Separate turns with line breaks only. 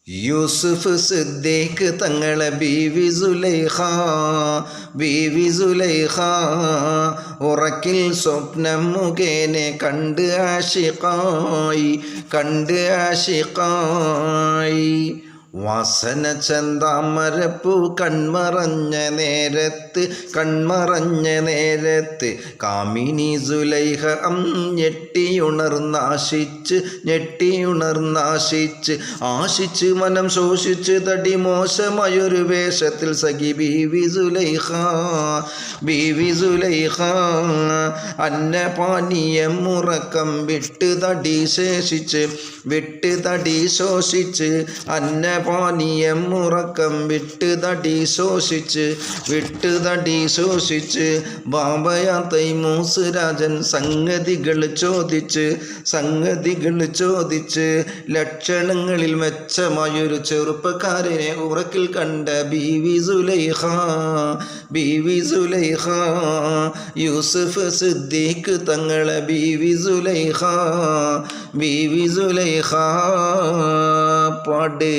യൂസുഫ് സിദ്ദീഖ് തങ്ങളെ ബീവി സുലൈഖ ഉറക്കിൽ സ്വപ്നം മുഖേന കണ്ട് ആശിഖായി വാസന ചന്താമരപ്പൂ കൺമറഞ്ഞ നേരത്ത് കാമിനി സുലൈഖ ഞെട്ടിയുണർന്നാശിച്ച് മനം ശോഷിച്ച് തടി മോശമായൊരു വേഷത്തിൽ സഖി ബീവി സുലൈഖ അന്നപാനീയം ഉറക്കം വിട്ട് തടി ശോഷിച്ച് അന്നപാനീയം ഉറക്കം വിട്ട് തടി ശോഷിച്ച് ബാബയാ തൈമൂസ് രാജൻ സംഗതികൾ ചോദിച്ച് ലക്ഷണങ്ങളിൽ മെച്ചമായൊരു ചെറുപ്പക്കാരനെ ഉറക്കിൽ കണ്ട ബീവി സുലൈഖ യൂസുഫ് സിദ്ദീഖ് തങ്ങളെ ബീവി സുലൈഖ പാട്